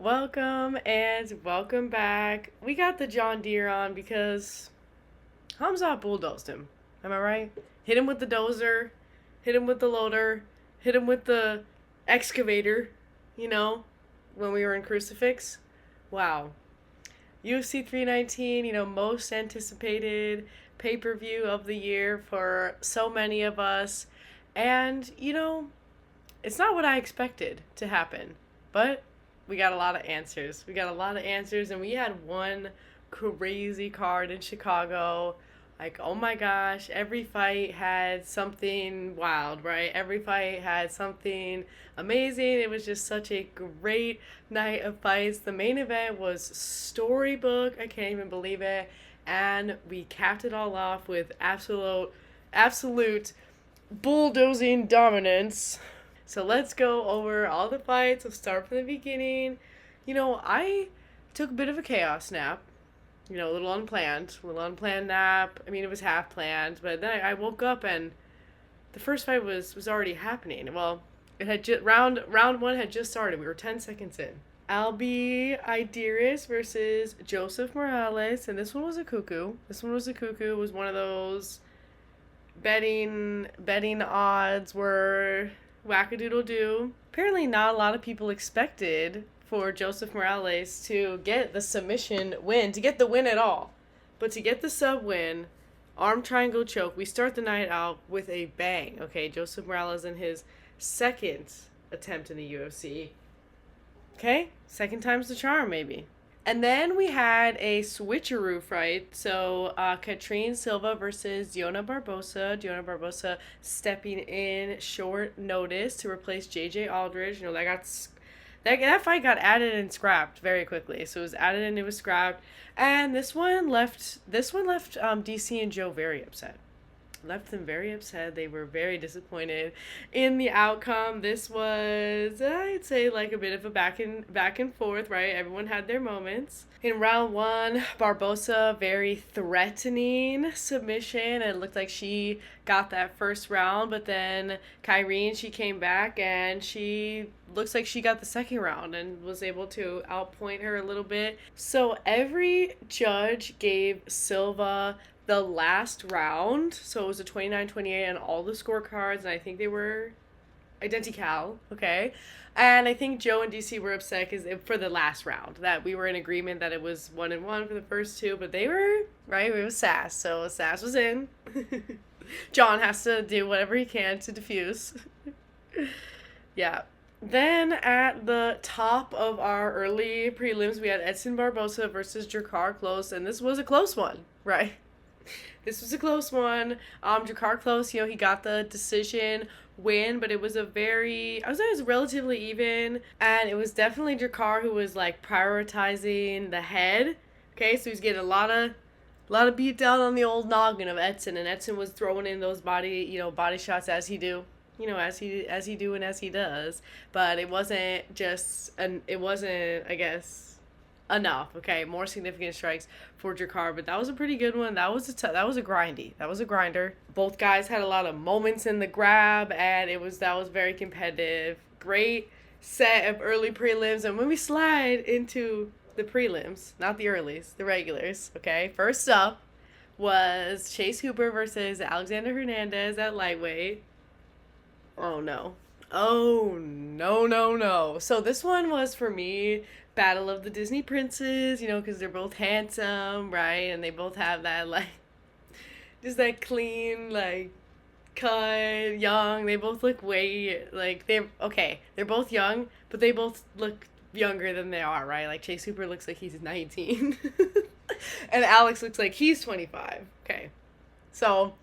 welcome and welcome back. We got the John Deere on because Hamza bulldozed him. Am I right? Hit him with the dozer, hit him with the loader, hit him with the excavator, you know, when we were in Crucifix. Wow. UFC 319, most anticipated pay per view of the year for so many of us. And, it's not what I expected to happen, but we got a lot of answers. We got a lot of answers, and we had one crazy card in Chicago. Like, oh my gosh, every fight had something wild, right? Every fight had something amazing. It was just such a great night of fights. The main event was storybook. I can't even believe it. And we capped it all off with absolute bulldozing dominance. So let's go over all the fights. We'll start from the beginning. I took a bit of a chaos nap. A little unplanned nap. I mean, it was half planned, but then I woke up and the first fight was already happening. Well, it had round one had just started. We were 10 seconds in. Albi Idiris versus Joseph Morales, and this one was a cuckoo. It was one of those betting odds were wackadoodle-doo. Apparently not a lot of people expected for Joseph Morales to get the submission win, to get the win at all. But to get the sub win, arm triangle choke, we start the night out with a bang. Okay, Joseph Morales in his second attempt in the UFC. Okay, second time's the charm, maybe. And then we had a switcheroo fight. So, Catrine Silva versus Diona Barbosa. Diona Barbosa stepping in short notice to replace JJ Aldridge. That fight got added and scrapped very quickly. So it was added and it was scrapped. And this one left DC and Joe very upset. Left them very upset. They were very disappointed in the outcome. This was, I'd say, like a bit of a back and forth, right? Everyone had their moments. In round one, Barbosa, very threatening submission. It looked like she got that first round, but then Kyrene, she came back and she looks like she got the second round and was able to outpoint her a little bit. So every judge gave Silva the last round, so it was a 29-28 on all the scorecards, and I think they were identical, okay? And I think Joe and DC were upset for the last round, that we were in agreement that it was 1-1 for the first two, but they were, right, it was Sass, so Sass was in. John has to do whatever he can to defuse. Yeah. Then at the top of our early prelims, we had Edson Barbosa versus Drakkar Klose, and this was a close one, right? This was a close one. Drakkar Klose, he got the decision win, but it was I would say it was relatively even, and it was definitely Drakkar who was like prioritizing the head. Okay, so he's getting a lot of beat down on the old noggin of Edson, and Edson was throwing in those body shots as he do. As he do and as he does, but it wasn't, I guess, enough. Okay, more significant strikes for Drakkar, but that was a pretty good one. That was a grinder. Both guys had a lot of moments in the grab, and that was very competitive. Great set of early prelims, and when we slide into the prelims, not the earlies, the regulars. Okay, first up was Chase Hooper versus Alexander Hernandez at lightweight. Oh no. So this one was, for me, battle of the Disney princes, because they're both handsome, right? And they both have that, like, just that clean, like, cut, young. They both look they're both young, but they both look younger than they are, right? Like, Chase Hooper looks like he's 19. And Alex looks like he's 25. Okay. So,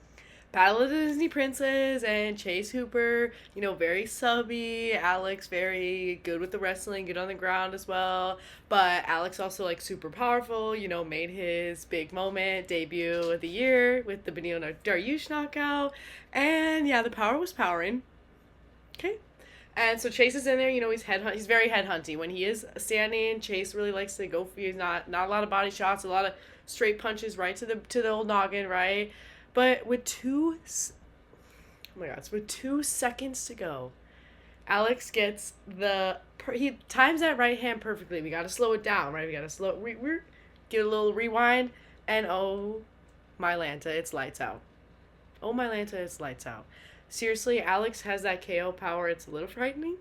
battle of the Disney Princes, and Chase Hooper, very subby. Alex, very good with the wrestling, good on the ground as well. But Alex also, like, super powerful, made his big moment, debut of the year with the Beneil Dariush knockout. And, yeah, the power was powering. Okay. And so Chase is in there, he's very headhunty. When he is standing, Chase really likes to go for you. Not a lot of body shots, a lot of straight punches right to the old noggin, right? But with 2 seconds to go, Alex gets he times that right hand perfectly. We gotta slow it down, right? We gotta get a little rewind, and oh my Lanta, it's lights out. Oh my Lanta, it's lights out. Seriously, Alex has that KO power. It's a little frightening.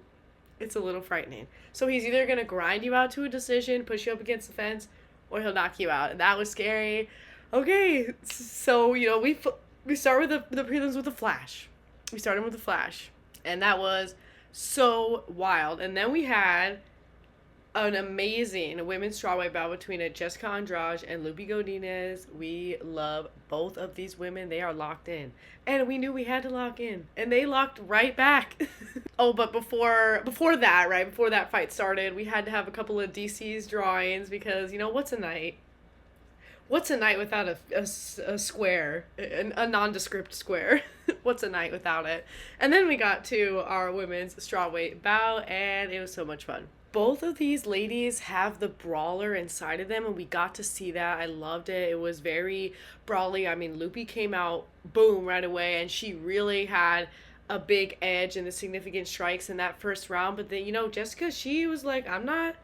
It's a little frightening. So he's either gonna grind you out to a decision, push you up against the fence, or he'll knock you out, and that was scary. Okay, so we start with the prelims with a flash. We started with a flash, and that was so wild. And then we had an amazing women's strawweight bout between Jessica Andrade and Lupi Godinez. We love both of these women. They are locked in. And we knew we had to lock in. And they locked right back. Oh, but before that, right, before that fight started, we had to have a couple of DC's drawings because, what's a night? What's a night without a square, a nondescript square? What's a night without it? And then we got to our women's strawweight bout, and it was so much fun. Both of these ladies have the brawler inside of them, and we got to see that. I loved it. It was very brawly. I mean, Lupi came out, boom, right away, and she really had a big edge in the significant strikes in that first round. But then, Jessica, she was like, I'm not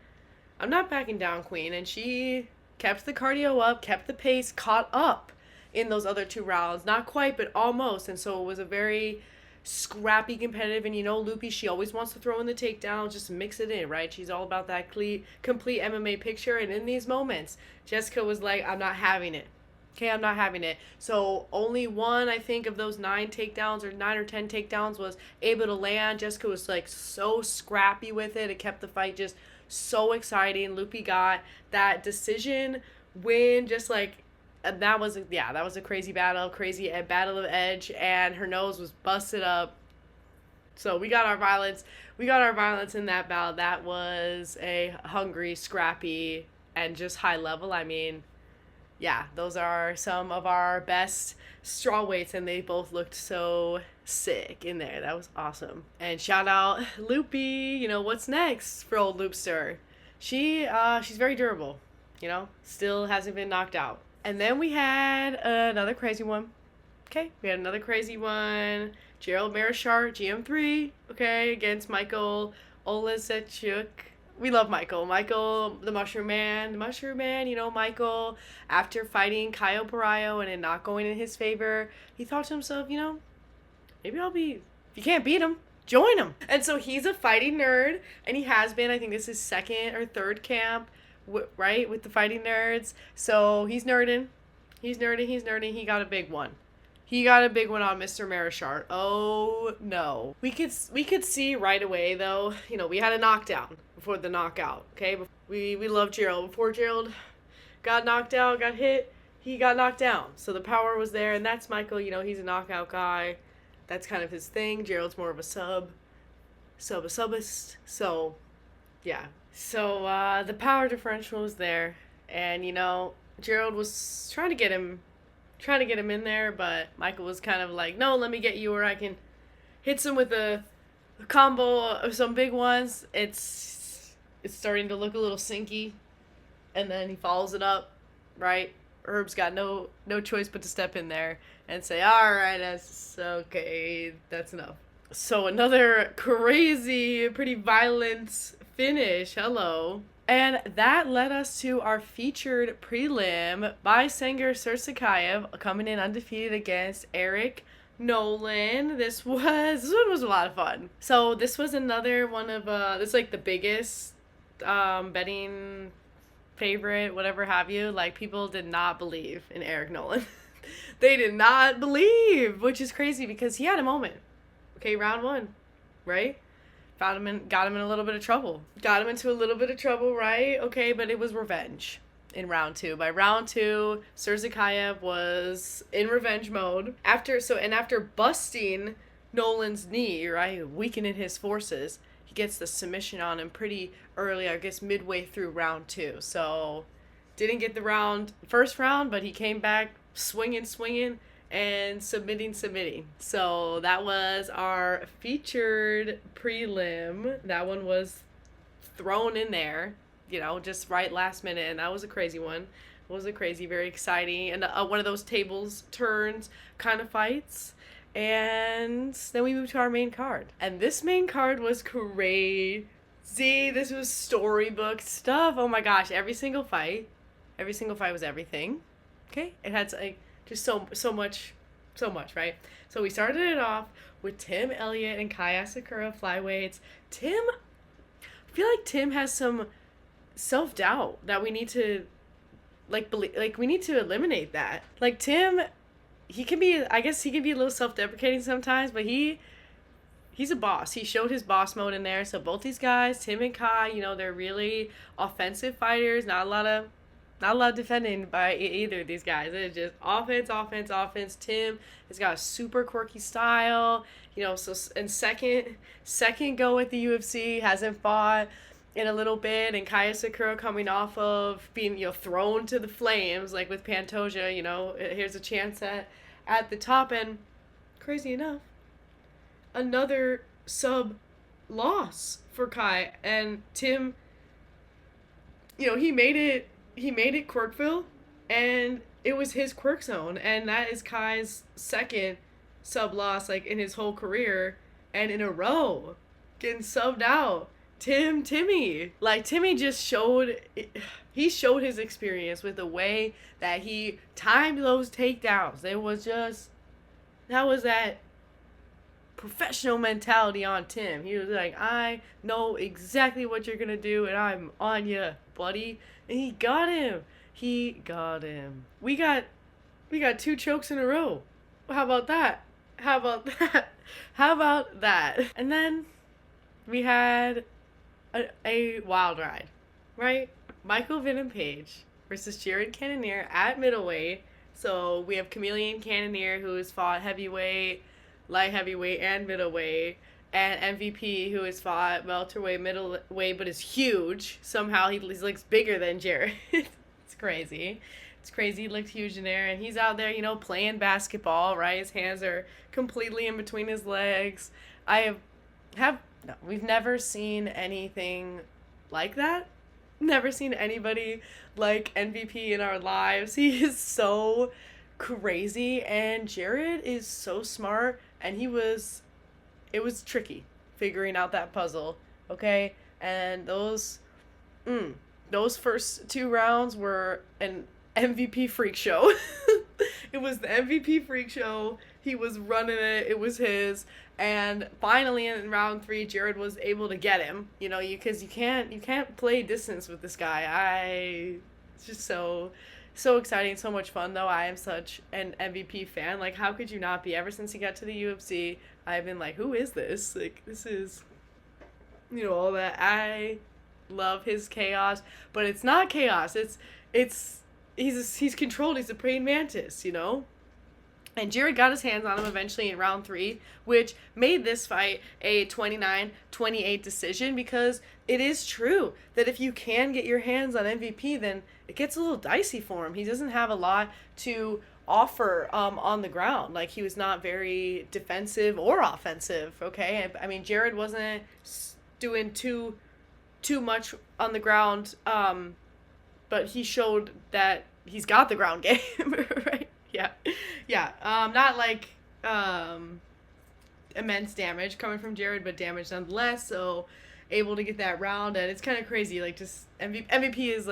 backing down, queen, and she kept the cardio up, kept the pace, caught up in those other 2 rounds. Not quite, but almost. And so it was a very scrappy, competitive. And Lupi, she always wants to throw in the takedown, just mix it in, right? She's all about that complete MMA picture. And in these moments, Jessica was like, I'm not having it. Okay, I'm not having it. So only one, I think, of those 9 takedowns or 9 or 10 takedowns was able to land. Jessica was like so scrappy with it. It kept the fight just so exciting. Lupi got that decision win, just like that was a crazy battle of edge, and her nose was busted up. So we got our violence in that battle. That was a hungry, scrappy, and just high level. I mean, yeah, those are some of our best strawweights, and they both looked so sick in there. That was awesome. And shout out Lupi. What's next for old Loopster? She's very durable. Still hasn't been knocked out. And then we had another crazy one. Okay, we had another crazy one. Gerald Mearshart, GM3. Okay, against Michael Oleszczuk. We love Michael. Michael, the Mushroom Man. Michael, after fighting Caio Paraio and it not going in his favor, he thought to himself, maybe if you can't beat him, join him. And so he's a fighting nerd, and he has been, I think this is 2nd or 3rd camp, right, with the fighting nerds. So he's nerding. He got a big one. He got a big one on Mr. Mearshart. Oh, no. We could see right away, though, we had a knockdown before the knockout, okay? We love Gerald. Before Gerald got knocked out, got hit, he got knocked down. So the power was there, and that's Michael. He's a knockout guy. That's kind of his thing. Gerald's more of a subist. So, yeah. So, the power differential was there, and, Gerald was trying to get him in there, but Michael was kind of like, no, let me get you where I can hit some with a combo of some big ones. It's starting to look a little sinky, and then he follows it up, right? Herb's got no choice but to step in there and say, all right, that's okay, that's enough. So another crazy, pretty violent finish. Hello. And that led us to our featured prelim by Sanger Sursakayev, coming in undefeated against Eric Nolan. This one was a lot of fun. So this was another one of this like the biggest betting favorite, whatever have you. Like, people did not believe in Eric Nolan. They did not believe, which is crazy because he had a moment. Okay, round 1, right? Got him in a little bit of trouble. Got him into a little bit of trouble, right? Okay, but it was revenge in round 2. By round 2, Sursakayev was in revenge mode. After busting Nolan's knee, right, weakening his forces, he gets the submission on him pretty early, I guess midway through round 2. So, didn't get the first round, but he came back swinging, and submitting. So that was our featured prelim. That one was thrown in there, just right last minute, and that was a crazy one. It was very exciting, and one of those tables turns kind of fights. And then we moved to our main card. And this main card was crazy. This was storybook stuff. Oh my gosh, every single fight was everything. Okay? It had like just so much, right? So we started it off with Tim Elliott and Kai Asakura flyweights. I feel like Tim has some self-doubt that we need to we need to eliminate that. Like Tim, he can be, I guess he can be a little self-deprecating sometimes, but he's a boss. He showed his boss mode in there. So both these guys, Tim and Kai, they're really offensive fighters. Not a lot of defending by either of these guys. It's just offense. Tim has got a super quirky style. So and second go at the UFC, hasn't fought in a little bit, and Kaya Sakura coming off of being thrown to the flames like with Pantoja. Here's a chance at the top, and crazy enough, another sub loss for Kai. And Tim, he made it Quirkville, and it was his quirk zone, and that is Kai's second sub loss in his whole career, and in a row getting subbed out. Timmy just showed his experience with the way that he timed those takedowns. That was that professional mentality on Tim. He was like, I know exactly what you're gonna do, and I'm on you, buddy. And he got him. We got 2 chokes in a row. How about that? And then we had a wild ride, right? Michael Venom Page versus Jared Cannonier at middleweight. So we have Chameleon Cannonier, who has fought heavyweight, light heavyweight, and middleweight, and MVP, who has fought welterweight, middleweight, but is huge. Somehow he looks bigger than Jared. It's crazy. He looked huge in there, and he's out there, playing basketball, right? His hands are completely in between his legs. We've never seen anything like that. Never seen anybody like MVP in our lives. He is so crazy, and Jared is so smart, and it was tricky figuring out that puzzle, okay? And those first 2 rounds were an MVP freak show. It was the MVP freak show. He was running it. It was his. And finally in round 3, Jared was able to get him. Because you can't play distance with this guy. It's just so exciting, so much fun though. I am such an MVP fan. How could you not be? Ever since he got to the UFC, I've been like, who is this? This is, all that. I love his chaos, but it's not chaos. He's controlled. He's a praying mantis, And Jared got his hands on him eventually in round 3, which made this fight a 29-28 decision, because it is true that if you can get your hands on MVP, then it gets a little dicey for him. He doesn't have a lot to offer on the ground. He was not very defensive or offensive, okay? I mean, Jared wasn't doing too much on the ground, but he showed that he's got the ground game, right? Yeah. Not immense damage coming from Jared, but damage nonetheless. So able to get that round, and it's kind of crazy. Just MVP is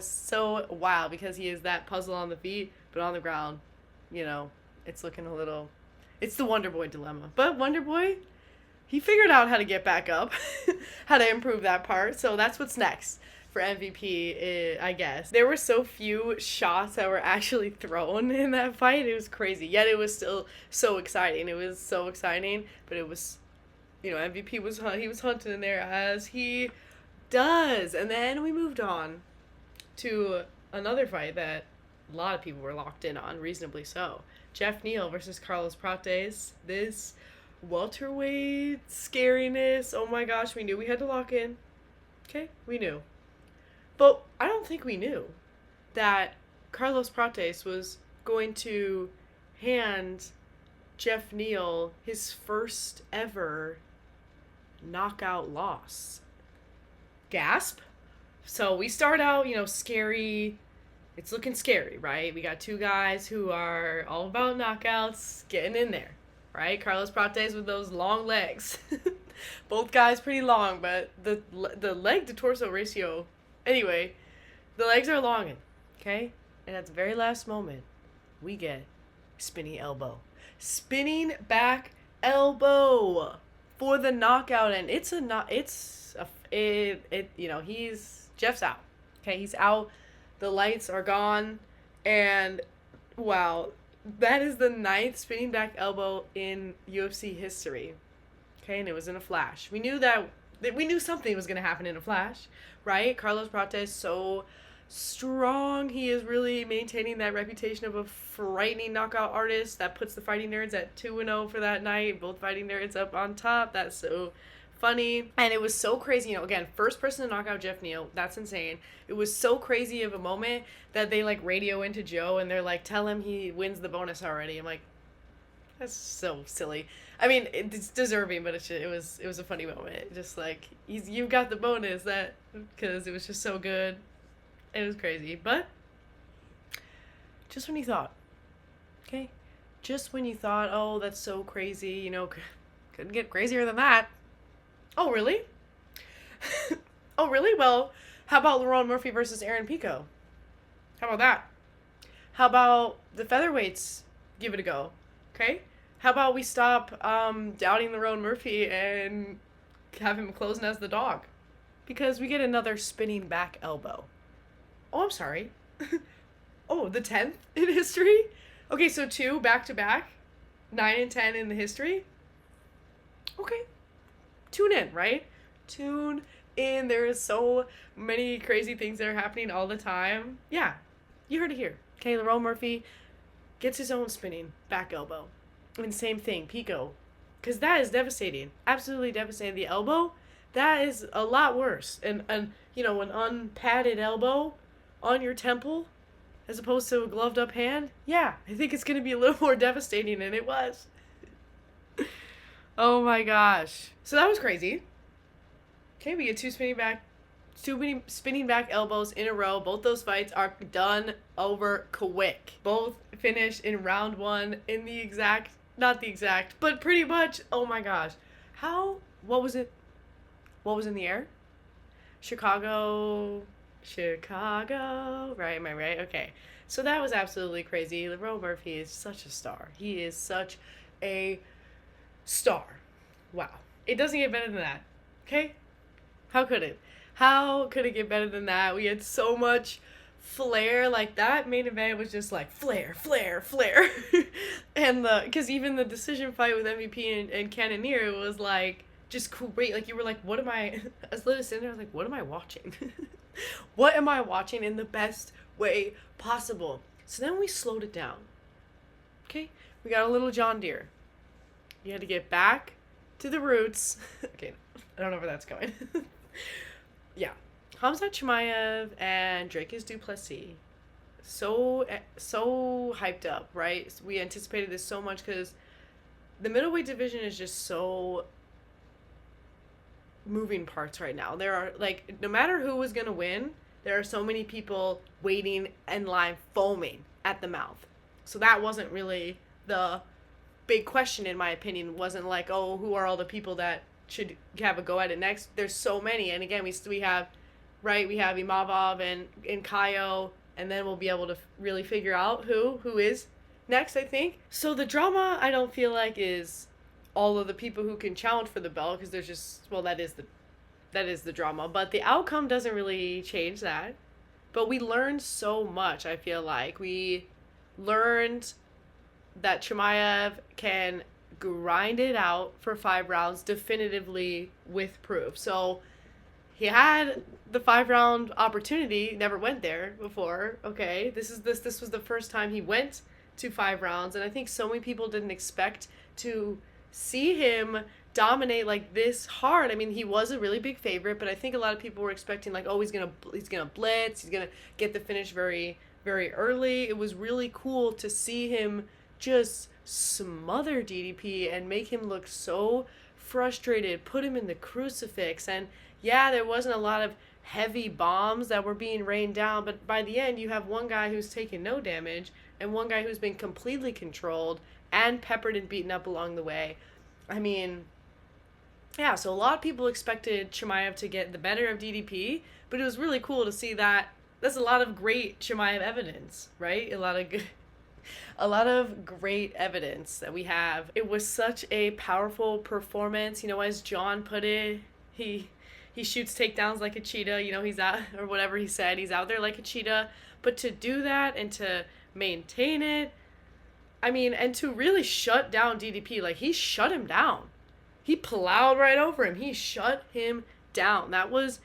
so wild, because he is that puzzle on the feet, but on the ground, it's looking a little. It's the Wonder Boy dilemma, but Wonder Boy, he figured out how to get back up, how to improve that part. So that's what's next for MVP, I guess. There were so few shots that were actually thrown in that fight. It was crazy. Yet it was still so exciting. It was so exciting, but it was, MVP was hunting in there, as he does. And then we moved on to another fight that a lot of people were locked in on, reasonably so. Jeff Neal versus Carlos Prates. This welterweight scariness. Oh my gosh, we knew we had to lock in. Okay, we knew. But I don't think we knew that Carlos Prates was going to hand Jeff Neal his first ever knockout loss. Gasp. So we start out, scary. It's looking scary, right? We got 2 guys who are all about knockouts, getting in there. right? Carlos Prates with those long legs. Both guys pretty long, but the leg to torso ratio. Anyway, the legs are long, okay? And at the very last moment, we get spinning elbow. Spinning back elbow for the knockout, and Jeff's out. Okay, he's out. The lights are gone, and wow, that is the 9th spinning back elbow in UFC history. Okay, and it was in a flash. We knew something was gonna happen in a flash, right? Carlos Prates so strong. He is really maintaining that reputation of a frightening knockout artist that puts the Fighting Nerds at 2-0 for that night. Both Fighting Nerds up on top. That's so funny. And it was so crazy. Again, first person to knock out Jeff Neal. That's insane. It was so crazy of a moment that they radio into Joe and they're like, tell him he wins the bonus already. I'm like, that's so silly. I mean, it's deserving, but it was a funny moment. Just you've got the bonus, because it was just so good. It was crazy, but just when you thought, okay? Just when you thought, oh, that's so crazy, couldn't get crazier than that. Oh, really? Oh, really? Well, how about Lerone Murphy versus Aaron Pico? How about that? How about the featherweights give it a go, okay? How about we stop doubting Lerone Murphy and have him closing as the dog? Because we get another spinning back elbow. Oh, I'm sorry. Oh, the 10th in history? Okay, so 2 back-to-back. 9 and 10 in the history. Okay. Tune in, right? Tune in. There is so many crazy things that are happening all the time. Yeah, you heard it here. Okay, Lerone Murphy gets his own spinning back elbow. And same thing, Pico. Because that is devastating. Absolutely devastating. The elbow, that is a lot worse. And an unpadded elbow on your temple as opposed to a gloved up hand, yeah, I think it's going to be a little more devastating than it was. Oh my gosh. So that was crazy. Okay, we get 2 spinning back elbows in a row. Both those fights are done over quick. Both finished in round 1 in not the exact, but pretty much. Oh my gosh. What was it? What was in the air? Chicago, right? Am I right? Okay. So that was absolutely crazy. Lerone Murphy is such a star. He is such a star. Wow. It doesn't get better than that. Okay? How could it? How could it get better than that? We had so much flair. That main event was just flair, flair, flair. And because even the decision fight with MVP and Cannonier was just great. You were what am I, as Liz sitting there, I was what am I watching? What am I watching in the best way possible? So then we slowed it down. Okay? We got a little John Deere. You had to get back to the roots. Okay, I don't know where that's going. Yeah. Khamzat Chimaev and Dricus du Plessis. So hyped up, right? We anticipated this so much because the middleweight division is just so moving parts right now. There are no matter who was gonna win, there are so many people waiting in line foaming at the mouth. So that wasn't really the big question, in my opinion. Wasn't oh, who are all the people that should have a go at it next? There's so many, and again we have Imavov and Kaio, and then we'll be able to really figure out who is next, I think. So the drama, I don't feel is all of the people who can challenge for the belt, because there's just, that is the drama, but the outcome doesn't really change that. But we learned so much. I feel we learned that Chimaev can grind it out for 5 rounds definitively with proof. So he had the 5-round opportunity, never went there before. Okay, this was the first time he went to 5 rounds, and I think so many people didn't expect to see him dominate this hard. I mean, he was a really big favorite, but I think a lot of people were expecting he's gonna blitz, he's gonna get the finish very, very early. It was really cool to see him just smother DDP and make him look so frustrated, put him in the crucifix. And yeah, there wasn't a lot of heavy bombs that were being rained down. But by the end, you have one guy who's taken no damage and one guy who's been completely controlled and peppered and beaten up along the way. I mean, yeah, so a lot of people expected Chimaev to get the better of DDP, but it was really cool to see that. That's a lot of great Chimaev evidence, right? A lot of great evidence that we have. It was such a powerful performance. You know, as John put it, he shoots takedowns like a cheetah. You know, he's out, or whatever he said, he's out there like a cheetah. But to do that and to maintain it, I mean, and to really shut down DDP, like he shut him down. He plowed right over him. He shut him down. That was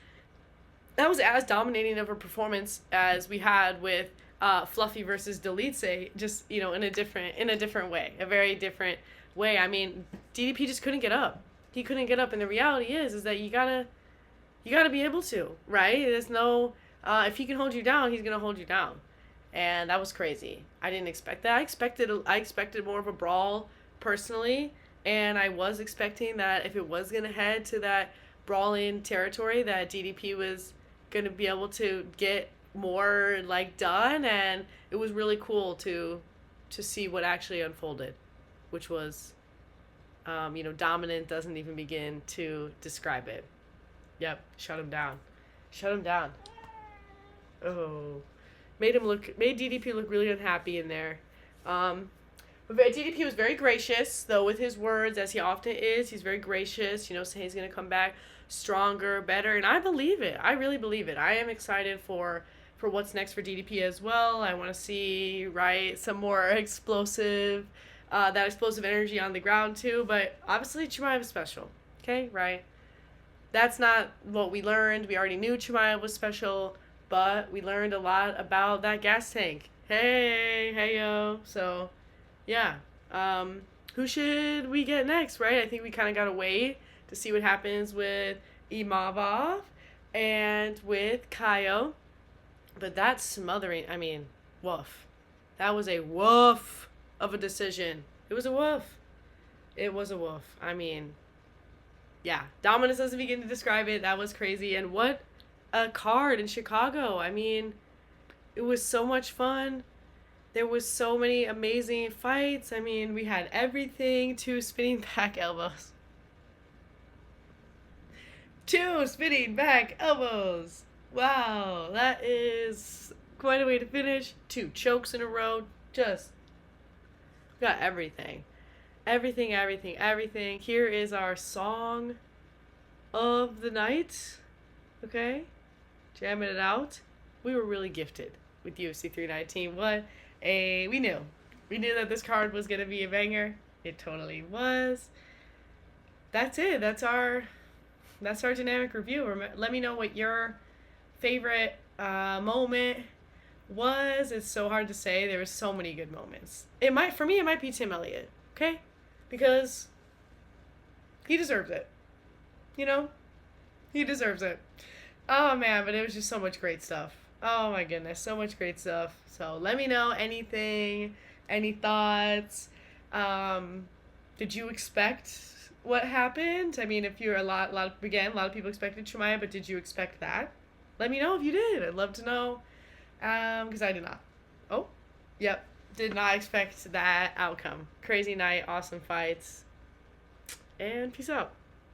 as dominating of a performance as we had with Fluffy versus Delete, just, you know, in a different way, a very different way. I mean, DDP just couldn't get up. He couldn't get up, and the reality is that you gotta be able to, right? There's no if he can hold you down, he's gonna hold you down, and that was crazy. I didn't expect that. I expected more of a brawl personally, and I was expecting that if it was gonna head to that brawling territory, that DDP was gonna be able to get more like done, and it was really cool to see what actually unfolded, which was you know, dominant doesn't even begin to describe it. Yep, shut him down. Oh, made DDP look really unhappy in there. But DDP was very gracious, though, with his words, as he often is. He's very gracious, you know, saying he's going to come back stronger, better, and I believe it. I really believe it. I am excited for what's next for DDP as well. I want to see, right, some more explosive, that explosive energy on the ground, too. But obviously, Chimaev is special, okay, right? That's not what we learned. We already knew Chimaev was special, but we learned a lot about that gas tank. Hey, yo. So, yeah. Who should we get next, right? I think we kind of got to wait to see what happens with Imavov and with Kaio. But that smothering, I mean, woof. That was a woof of a decision. It was a woof. I mean, yeah. Dominance doesn't begin to describe it. That was crazy. And what a card in Chicago. I mean, it was so much fun. There was so many amazing fights. I mean, we had everything. 2 spinning back elbows. 2 spinning back elbows. Wow, that is quite a way to finish. 2 chokes in a row. Just got everything. Everything. Here is our song of the night. Okay? Jamming it out. We were really gifted with UFC 319. We knew. We knew that this card was going to be a banger. It totally was. That's it. That's our dynamic review. Let me know what your favorite moment was. It's so hard to say. There were so many good moments. For me, it might be Tim Elliott. Okay? Because he deserves it. You know? He deserves it. Oh, man, but it was just so much great stuff. Oh, my goodness. So much great stuff. So let me know any thoughts. Did you expect what happened? I mean, if you're a lot of people expected Chimaev, but did you expect that? Let me know if you did. I'd love to know. Because I did not. Oh, yep. Did not expect that outcome. Crazy night, awesome fights, and peace out.